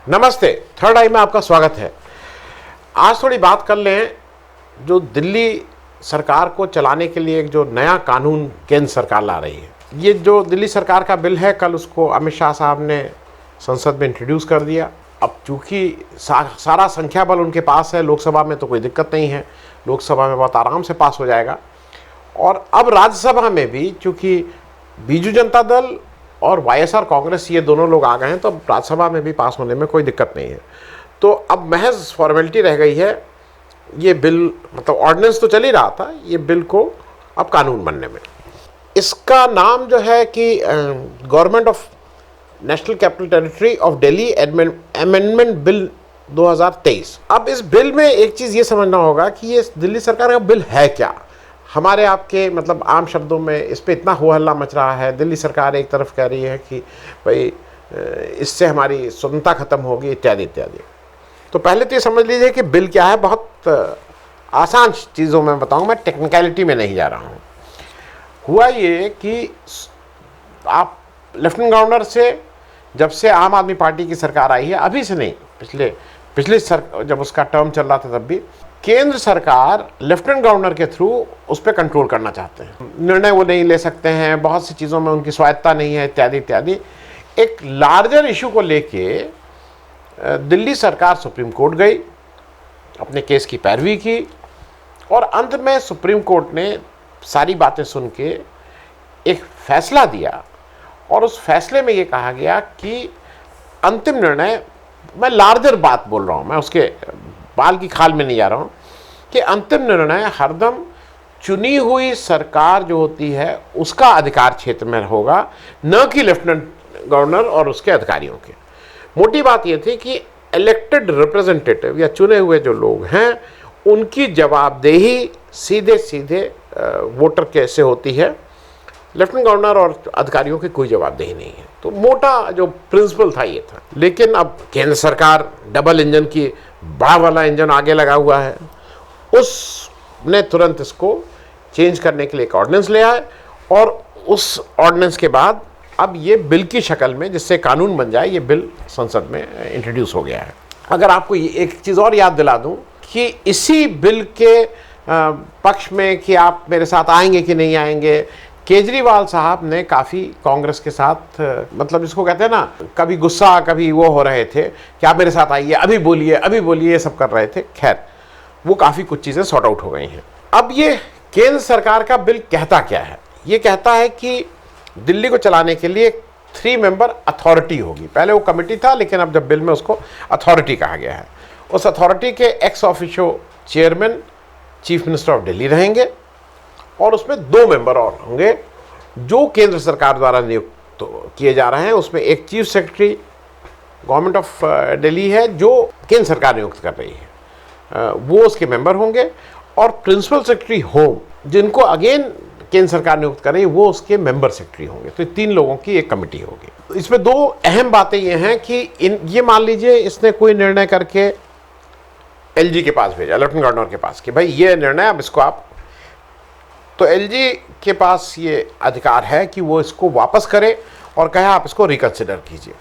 नमस्ते, थर्ड आई में आपका स्वागत है। आज थोड़ी बात कर लें जो दिल्ली सरकार को चलाने के लिए एक जो नया कानून केंद्र सरकार ला रही है। ये जो दिल्ली सरकार का बिल है, कल उसको अमित शाह साहब ने संसद में इंट्रोड्यूस कर दिया। अब चूँकि सारा संख्या बल उनके पास है, लोकसभा में तो कोई दिक्कत नहीं है, लोकसभा में बहुत आराम से पास हो जाएगा। और अब राज्यसभा में भी चूँकि बीजू जनता दल और वाईएसआर कांग्रेस ये दोनों लोग आ गए हैं, तो अब राज्यसभा में भी पास होने में कोई दिक्कत नहीं है। तो अब महज फॉर्मेलिटी रह गई है। ये बिल मतलब ऑर्डिनेंस तो चल ही रहा था, ये बिल को अब कानून बनने में। इसका नाम जो है कि government of national capital territory of Delhi amendment bill 2023। अब इस बिल में एक चीज़ ये समझना होगा कि ये दिल्ली सरकार का बिल है क्या। हमारे आपके मतलब आम शब्दों में इस पर इतना हो हल्ला मच रहा है। दिल्ली सरकार एक तरफ कह रही है कि भाई इससे हमारी स्वतंत्रता खत्म होगी इत्यादि इत्यादि। तो पहले तो ये समझ लीजिए कि बिल क्या है। बहुत आसान चीज़ों में बताऊँ, मैं टेक्निकलिटी में नहीं जा रहा हूँ। हुआ ये कि आप लेफ्टिनेंट गवर्नर से जब से आम आदमी पार्टी की सरकार आई है, अभी से नहीं, पिछले जब उसका टर्म चल रहा था तब भी केंद्र सरकार लेफ्टिनेंट गवर्नर के थ्रू उस पर कंट्रोल करना चाहते हैं। निर्णय वो नहीं ले सकते हैं, बहुत सी चीज़ों में उनकी स्वायत्ता नहीं है इत्यादि इत्यादि। एक लार्जर इशू को लेके दिल्ली सरकार सुप्रीम कोर्ट गई, अपने केस की पैरवी की और अंत में सुप्रीम कोर्ट ने सारी बातें सुन के एक फैसला दिया। और उस फैसले में ये कहा गया कि अंतिम निर्णय, मैं लार्जर बात बोल रहा हूँ, मैं उसके बाल की खाल में नहीं जा रहा हूँ, कि अंतिम निर्णय हरदम चुनी हुई सरकार जो होती है उसका अधिकार क्षेत्र में होगा, न कि लेफ्टिनेंट गवर्नर और उसके अधिकारियों के। मोटी बात ये थी कि इलेक्टेड रिप्रेजेंटेटिव या चुने हुए जो लोग हैं उनकी जवाबदेही सीधे सीधे वोटर कैसे होती है, लेफ्टिनेंट गवर्नर और अधिकारियों की कोई जवाबदेही नहीं है। तो मोटा जो प्रिंसिपल था ये था। लेकिन अब केंद्र सरकार डबल इंजन की बड़ा वाला इंजन आगे लगा हुआ है, उसने तुरंत इसको चेंज करने के लिए एक ऑर्डिनेंस ले आए और उस ऑर्डिनेंस के बाद अब ये बिल की शक्ल में, जिससे कानून बन जाए, ये बिल संसद में इंट्रोड्यूस हो गया है। अगर आपको ये एक चीज़ और याद दिला दूं कि इसी बिल के पक्ष में कि आप मेरे साथ आएंगे कि नहीं आएंगे, केजरीवाल साहब ने काफ़ी कांग्रेस के साथ मतलब इसको कहते हैं ना, कभी गुस्सा कभी वो हो रहे थे कि आप मेरे साथ आइए, अभी बोलिए, ये सब कर रहे थे। खैर, वो काफ़ी कुछ चीज़ें सॉर्ट आउट हो गई हैं। अब ये केंद्र सरकार का बिल कहता क्या है? ये कहता है कि दिल्ली को चलाने के लिए 3 मेंबर अथॉरिटी होगी। पहले वो कमेटी था, लेकिन अब जब बिल में उसको अथॉरिटी कहा गया है। उस अथॉरिटी के ex officio chairman chief minister of Delhi रहेंगे और उसमें 2 मेंबर और होंगे जो केंद्र सरकार द्वारा नियुक्त किए जा रहे हैं। उसमें एक chief secretary government of Delhi है जो केंद्र सरकार नियुक्त कर रही है, वो उसके मेंबर होंगे। और प्रिंसिपल सेक्रेटरी होम, जिनको अगेन केंद्र सरकार नियुक्त कर रही है, वो उसके मेंबर सेक्रेटरी होंगे। तो 3 लोगों की एक कमेटी होगी। इसमें 2 अहम बातें ये हैं कि ये मान लीजिए इसने कोई निर्णय करके एलजी के पास भेजा, लेफ्टिनेंट गवर्नर के पास, कि भाई ये निर्णय अब इसको आप, तो एलजी के पास ये अधिकार है कि वो इसको वापस करे और कहे आप इसको रिकंसिडर कीजिए।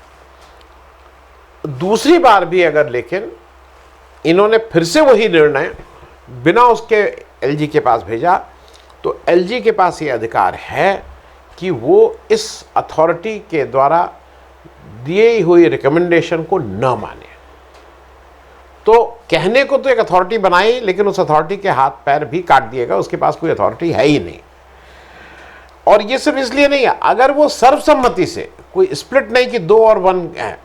दूसरी बार भी अगर लेकिन इन्होंने फिर से वही निर्णय बिना उसके एलजी के पास भेजा, तो एलजी के पास ये अधिकार है कि वो इस अथॉरिटी के द्वारा दिए हुई रिकमेंडेशन को न माने। तो कहने को तो एक अथॉरिटी बनाई, लेकिन उस अथॉरिटी के हाथ पैर भी काट दिएगा, उसके पास कोई अथॉरिटी है ही नहीं। और ये सिर्फ इसलिए नहीं है, अगर वो सर्वसम्मति से, कोई स्प्लिट नहीं कि 2 और 1 है,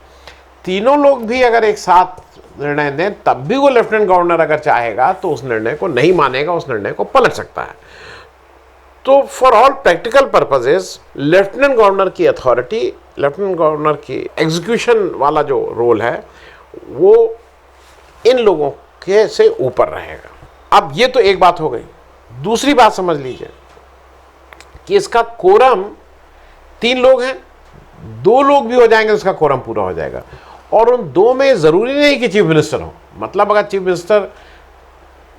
तीनों लोग भी अगर एक साथ निर्णय दें, तब भी वो लेफ्टिनेंट गवर्नर अगर चाहेगा तो उस निर्णय को नहीं मानेगा, उस निर्णय को पलट सकता है। तो for all practical purposes lieutenant governor की अथॉरिटी, लेफ्टिनेंट गवर्नर की एग्जीक्यूशन वाला जो रोल है, वो इन लोगों के से ऊपर रहेगा। अब ये तो एक बात हो गई। दूसरी बात समझ लीजिए कि इसका कोरम 3 लोग हैं, 2 लोग भी हो जाएंगे तो इसका कोरम पूरा हो जाएगा। और उन 2 में ज़रूरी नहीं कि चीफ मिनिस्टर हो, मतलब अगर चीफ मिनिस्टर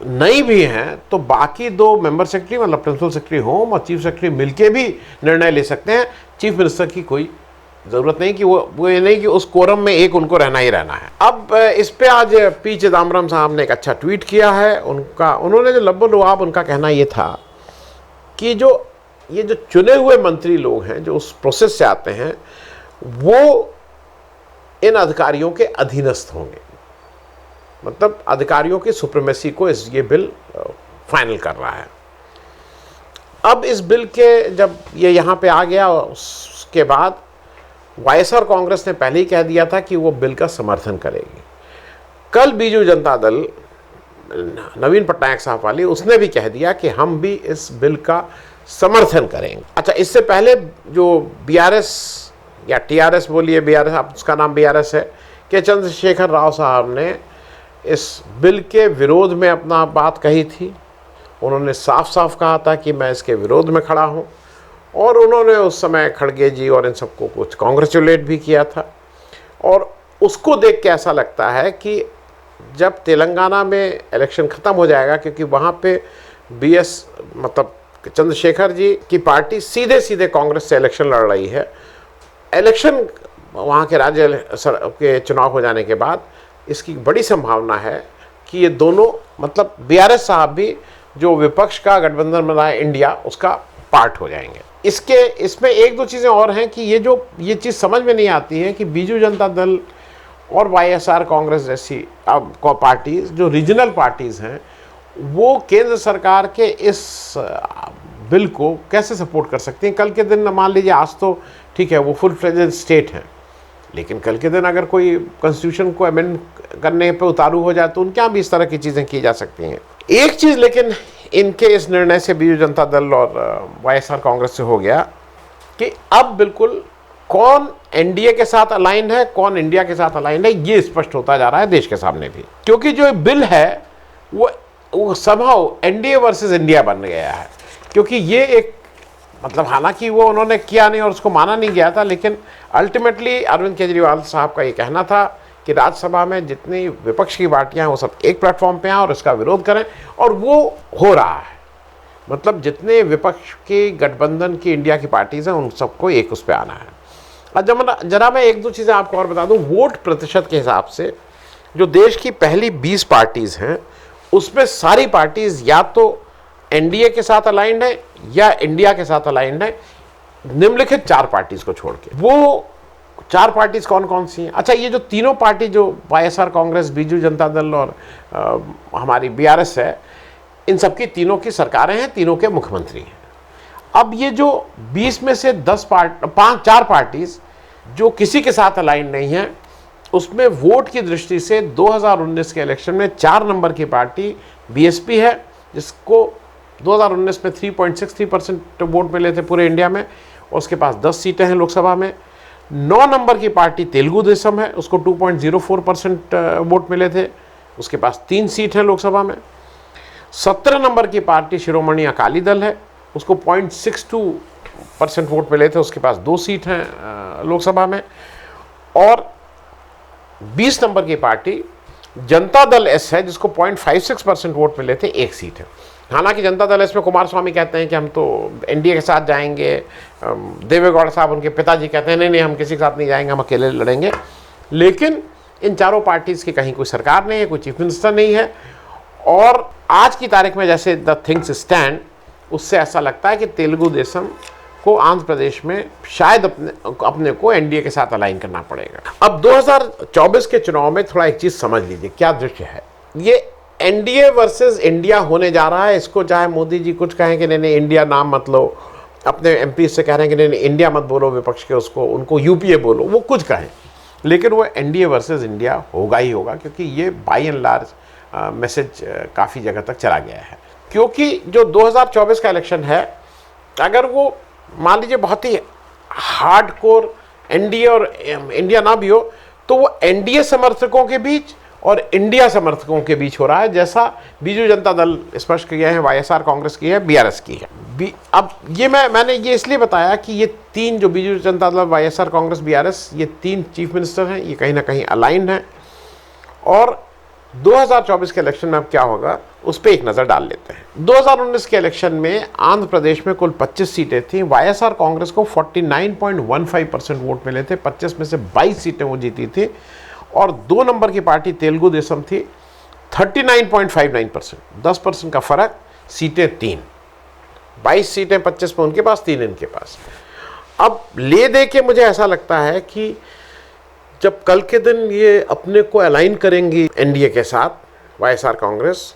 नहीं भी हैं तो बाकी 2 मेंबर सेक्रेटरी, मतलब प्रिंसिपल सेक्रेटरी होम और चीफ सेक्रेटरी मिलके भी निर्णय ले सकते हैं। चीफ मिनिस्टर की कोई जरूरत नहीं कि वो ये नहीं कि उस कोरम में एक उनको रहना ही रहना है। अब इस पे आज पी चिदम्बरम साहब ने एक अच्छा ट्वीट किया है। उन्होंने जो लब्बो लुआब उनका कहना ये था कि ये जो चुने हुए मंत्री लोग हैं जो उस प्रोसेस से आते हैं वो इन अधिकारियों के अधीनस्थ होंगे, मतलब अधिकारियों की सुप्रीमेसी को ये बिल फाइनल कर रहा है। अब इस बिल के जब ये यहाँ पे आ गया उसके बाद वाईएसआर कांग्रेस ने पहले ही कह दिया था कि वो बिल का समर्थन करेगी। कल बीजू जनता दल नवीन पटनायक साहब वाली उसने भी कह दिया कि हम भी इस बिल का समर्थन करेंगे। अच्छा, इससे पहले जो बीआरएस या टीआरएस बोलिए, बीआरएस अब उसका नाम बीआरएस है, के चंद्रशेखर राव साहब ने इस बिल के विरोध में अपना बात कही थी। उन्होंने साफ साफ कहा था कि मैं इसके विरोध में खड़ा हूँ, और उन्होंने उस समय खड़गे जी और इन सबको कुछ कांग्रेचुलेट भी किया था। और उसको देख के ऐसा लगता है कि जब तेलंगाना में इलेक्शन ख़त्म हो जाएगा, क्योंकि वहाँ पे बीएस मतलब चंद्रशेखर जी की पार्टी सीधे सीधे कांग्रेस से इलेक्शन लड़ रही है, इलेक्शन वहाँ के राज्य के चुनाव हो जाने के बाद इसकी बड़ी संभावना है कि ये दोनों मतलब बीआरएस साहब भी जो विपक्ष का गठबंधन बनाए इंडिया उसका पार्ट हो जाएंगे। इसमें एक दो चीज़ें और हैं कि ये चीज़ समझ में नहीं आती है कि बीजू जनता दल और वाईएसआर कांग्रेस जैसी अब पार्टीज जो रीजनल पार्टीज़ हैं वो केंद्र सरकार के इस बिल को कैसे सपोर्ट कर सकती हैं। कल के दिन मान लीजिए, आज तो ठीक है वो फुल फ्लेजेड स्टेट हैं, लेकिन कल के दिन अगर कोई कॉन्स्टिट्यूशन को अमेंड करने पे उतारू हो जाए तो उनके यहाँ भी इस तरह की चीज़ें की जा सकती हैं। एक चीज़ लेकिन इनके इस निर्णय से बीजू जनता दल और वाईएसआर कांग्रेस से हो गया कि अब बिल्कुल कौन एनडीए के साथ अलाइंड है, कौन इंडिया के साथ अलाइंड है, ये स्पष्ट होता जा रहा है देश के सामने भी। क्योंकि जो बिल है वो समहाउ एनडीए वर्सेस इंडिया बन गया है। क्योंकि ये एक मतलब हालांकि वो उन्होंने किया नहीं और उसको माना नहीं गया था, लेकिन अल्टीमेटली अरविंद केजरीवाल साहब का ये कहना था कि राज्यसभा में जितनी विपक्ष की पार्टियां हैं वो सब एक प्लेटफॉर्म पे आएं और इसका विरोध करें, और वो हो रहा है। मतलब जितने विपक्ष की गठबंधन की इंडिया की पार्टीज़ हैं उन सबको एक उस पर आना है। अब जरा मैं एक दो चीज़ें आपको और बता दूं। वोट प्रतिशत के हिसाब से जो देश की पहली 20 पार्टीज़ हैं उसमें सारी पार्टीज़ या तो एनडीए के साथ अलाइंड है या इंडिया के साथ अलाइंड है, निम्नलिखित 4 पार्टीज़ को छोड़ के। वो 4 पार्टीज़ कौन कौन सी हैं? अच्छा, ये जो तीनों पार्टी जो वाईएसआर कांग्रेस, बीजू जनता दल और हमारी बीआरएस है, इन सबकी तीनों की सरकारें हैं, तीनों के मुख्यमंत्री हैं। अब ये जो 20 में से 4 पार्टीज़ जो किसी के साथ अलाइन नहीं है, उसमें वोट की दृष्टि से 2019 के इलेक्शन में 4 नंबर की पार्टी बीएसपी है, जिसको 2019 में 3.63% वोट मिले थे पूरे इंडिया में, और उसके पास 10 सीटें हैं लोकसभा में। 9 नंबर की पार्टी तेलुगु देशम है, उसको 2.04% वोट मिले थे, उसके पास 3 सीट हैं लोकसभा में। 17 नंबर की पार्टी शिरोमणि अकाली दल है, उसको 0.62% वोट मिले थे, उसके पास 2 सीट हैं लोकसभा में। और 20 नंबर की पार्टी जनता दल एस है, जिसको 0.56% वोट मिले थे, 1 सीट है। हालांकि जनता दल एस में कुमार स्वामी कहते हैं कि हम तो एनडीए के साथ जाएंगे, देवेगौड़ा साहब उनके पिताजी कहते हैं नहीं हम किसी के साथ नहीं जाएंगे, हम अकेले लड़ेंगे। लेकिन इन चारों पार्टीज़ की कहीं कोई सरकार नहीं है, कोई चीफ मिनिस्टर नहीं है। और आज की तारीख में जैसे द थिंग्स स्टैंड, उससे ऐसा लगता है कि तेलुगु देशम को आंध्र प्रदेश में शायद अपने को एनडीए के साथ अलाइन करना पड़ेगा। अब 2024 के चुनाव में थोड़ा एक चीज़ समझ लीजिए क्या दृश्य है। ये एनडीए वर्सेस इंडिया होने जा रहा है। इसको चाहे मोदी जी कुछ कहें कि नहीं इंडिया नाम मत लो, अपने एमपी से कह रहे हैं कि नहीं इंडिया मत बोलो विपक्ष के, उनको यूपीए बोलो, वो कुछ कहें, लेकिन वो एनडीए वर्सेस इंडिया होगा ही होगा, क्योंकि ये बाई एंड लार्ज मैसेज काफ़ी जगह तक चला गया है। क्योंकि जो 2024 का इलेक्शन है, अगर वो मान लीजिए बहुत ही हार्डकोर एनडीए और इंडिया ना भी हो, तो वो एनडीए समर्थकों के बीच और इंडिया समर्थकों के बीच हो रहा है, जैसा बीजू जनता दल स्पष्ट किया है, वाईएसआर कांग्रेस की है, बीआरएस की है। अब ये मैंने ये इसलिए बताया कि ये 3 जो बीजू जनता दल, वाईएसआर कांग्रेस, बीआरएस, ये 3 चीफ मिनिस्टर हैं, ये कहीं ना कहीं अलाइंड हैं। और 2024 के इलेक्शन में अब क्या होगा उस पर एक नज़र डाल लेते हैं। 2019 के इलेक्शन में आंध्र प्रदेश में कुल 25 सीटें थीं। वाईएसआर कांग्रेस को 49.15% वोट मिले थे, 25 में से 22 सीटें वो जीती थी। और 2 नंबर की पार्टी तेलुगु देशम थी, 39.59%, 10% का फर्क, सीटें 3, 22 सीटें 25 में उनके पास, 3 इनके पास। अब ले दे के मुझे ऐसा लगता है कि जब कल के दिन ये अपने को अलाइन करेंगी एनडीए के साथ वाईएसआर कांग्रेस,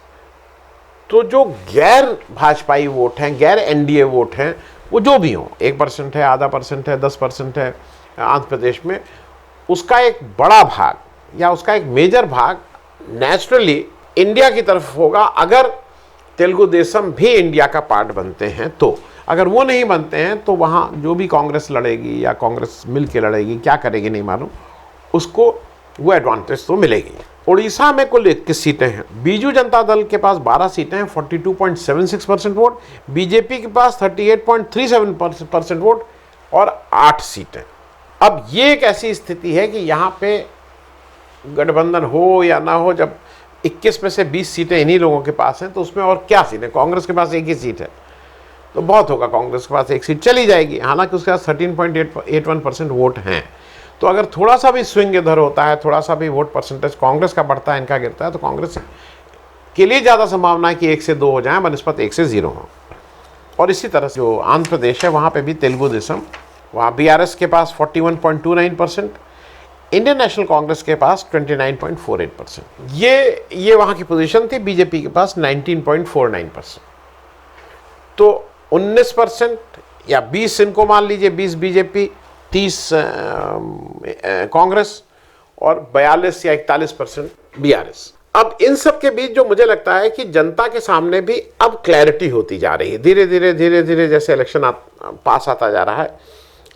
तो जो गैर भाजपाई वोट हैं, गैर एनडीए वोट हैं, वो जो भी हों, 1% है, आधा % है, 10% है आंध्र प्रदेश में, उसका एक बड़ा भाग या उसका एक मेजर भाग नेचुरली इंडिया की तरफ होगा। अगर तेलुगु देशम भी इंडिया का पार्ट बनते हैं तो, अगर वो नहीं बनते हैं तो वहाँ जो भी कांग्रेस लड़ेगी या कांग्रेस मिल के लड़ेगी, क्या करेगी नहीं मालूम, उसको वो एडवांटेज तो मिलेगी। उड़ीसा में कुल 21 सीटें हैं। बीजू जनता दल के पास 12 सीटें हैं, 42.76% वोट। बीजेपी के पास 38.37% वोट और 8 सीटें। अब ये एक ऐसी स्थिति है कि यहाँ पे गठबंधन हो या ना हो, जब 21 में से 20 सीटें इन्हीं लोगों के पास हैं तो उसमें और क्या सीटें, कांग्रेस के पास एक ही सीट है तो बहुत होगा, कांग्रेस के पास एक सीट चली जाएगी। हालांकि उसके पास 13.81% वोट हैं। तो अगर थोड़ा सा भी स्विंग इधर होता है, थोड़ा सा भी वोट परसेंटेज कांग्रेस का बढ़ता है, इनका गिरता है, तो कांग्रेस के लिए ज़्यादा संभावना है कि 1 से 2 हो जाएं बनस्पत 1 से 0 हो। और इसी तरह से जो आंध्र प्रदेश है वहाँ पे भी तेलुगु देशम, वहाँ बीआरएस के पास 41.29%, इंडियन नेशनल कांग्रेस के पास 29.48%। ये वहाँ की पोजीशन थी। बीजेपी के पास 19.49%। तो 19% या 20 इनको मान लीजिए, 20 बीजेपी, 30 कांग्रेस और 42 या 41% बीआरएस। अब इन सब के बीच जो मुझे लगता है कि जनता के सामने भी अब क्लैरिटी होती जा रही है, धीरे धीरे जैसे इलेक्शन पास आता जा रहा है।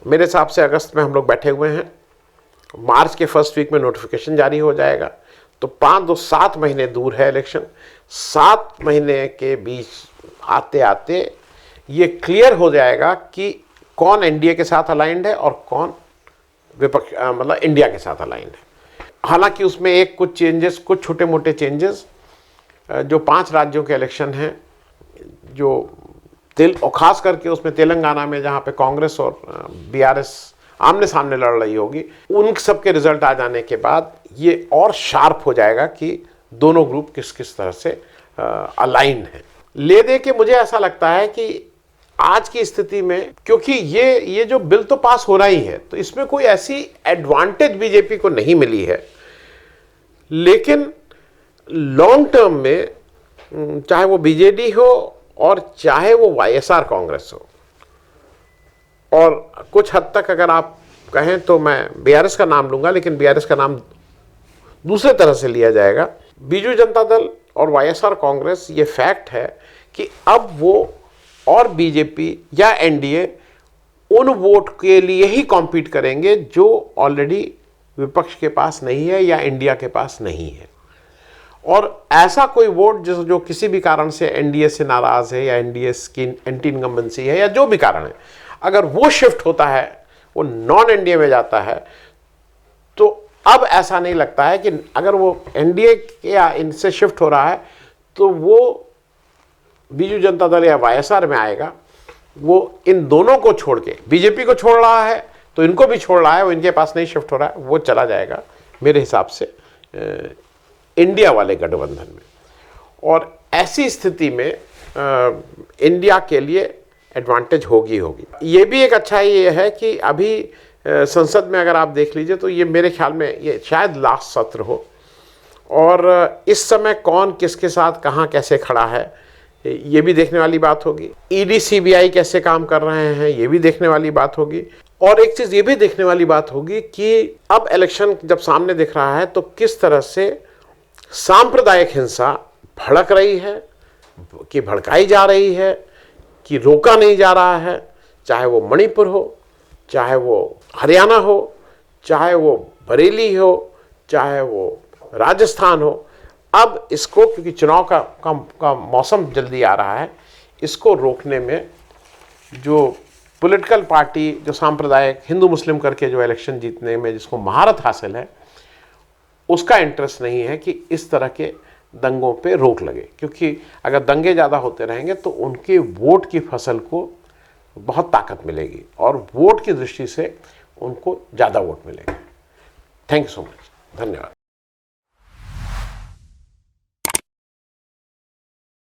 मेरे हिसाब से अगस्त में हम लोग बैठे हुए हैं, मार्च के फर्स्ट वीक में नोटिफिकेशन जारी हो जाएगा, तो 7 महीने दूर है इलेक्शन। 7 महीने के बीच आते आते ये क्लियर हो जाएगा कि कौन एनडीए के साथ अलाइंड है और कौन विपक्ष मतलब इंडिया के साथ अलाइंड है। हालांकि उसमें कुछ चेंजेस, कुछ छोटे मोटे चेंजेस, जो 5 राज्यों के इलेक्शन हैं, जो और ख़ास करके उसमें तेलंगाना में जहाँ पे कांग्रेस और बीआरएस आमने सामने लड़ रही होगी, उन सब के रिजल्ट आ जाने के बाद ये और शार्प हो जाएगा कि दोनों ग्रुप किस किस तरह से अलाइन है। ले दे के मुझे ऐसा लगता है कि आज की स्थिति में, क्योंकि ये जो बिल तो पास हो रहा ही है, तो इसमें कोई ऐसी एडवांटेज बीजेपी को नहीं मिली है, लेकिन लॉन्ग टर्म में चाहे वो बीजेडी हो और चाहे वो वाईएसआर कांग्रेस हो, और कुछ हद तक अगर आप कहें तो मैं बीआरएस का नाम लूंगा, लेकिन बीआरएस का नाम दूसरे तरह से लिया जाएगा। बीजू जनता दल और वाईएसआर कांग्रेस, ये फैक्ट है कि अब वो और बीजेपी या एनडीए उन वोट के लिए ही कॉम्पीट करेंगे जो ऑलरेडी विपक्ष के पास नहीं है या इंडिया के पास नहीं है। और ऐसा कोई वोट जो किसी भी कारण से एनडीए से नाराज है या एनडीए की एंटी इनकम्बेंसी है या जो भी कारण है, अगर वो शिफ्ट होता है, वो नॉन एनडीए में जाता है, तो अब ऐसा नहीं लगता है कि अगर वो एनडीए या इनसे शिफ्ट हो रहा है तो वो बीजू जनता दल या वाईएसआर में आएगा। वो इन दोनों को छोड़ के, बीजेपी को छोड़ रहा है तो इनको भी छोड़ रहा है, वो इनके पास नहीं शिफ्ट हो रहा है, वो चला जाएगा मेरे हिसाब से इंडिया वाले गठबंधन में। और ऐसी स्थिति में इंडिया के लिए एडवांटेज होगी। ये भी एक अच्छाई ये है कि अभी संसद में अगर आप देख लीजिए तो ये मेरे ख्याल में ये शायद लास्ट सत्र हो, और इस समय कौन किसके साथ कहाँ कैसे खड़ा है ये भी देखने वाली बात होगी। ईडी सीबीआई कैसे काम कर रहे हैं ये भी देखने वाली बात होगी। और एक चीज़ ये भी देखने वाली बात होगी कि अब इलेक्शन जब सामने दिख रहा है तो किस तरह से सांप्रदायिक हिंसा भड़क रही है, कि भड़काई जा रही है, कि रोका नहीं जा रहा है, चाहे वो मणिपुर हो, चाहे वो हरियाणा हो, चाहे वो बरेली हो, चाहे वो राजस्थान हो। अब इसको, क्योंकि चुनाव का मौसम जल्दी आ रहा है, इसको रोकने में जो पॉलिटिकल पार्टी, जो सांप्रदायिक हिंदू मुस्लिम करके जो इलेक्शन जीतने में जिसको महारत हासिल है, उसका इंटरेस्ट नहीं है कि इस तरह के दंगों पे रोक लगे, क्योंकि अगर दंगे ज़्यादा होते रहेंगे तो उनके वोट की फसल को बहुत ताकत मिलेगी और वोट की दृष्टि से उनको ज़्यादा वोट मिलेंगे। थैंक यू सो मच, धन्यवाद।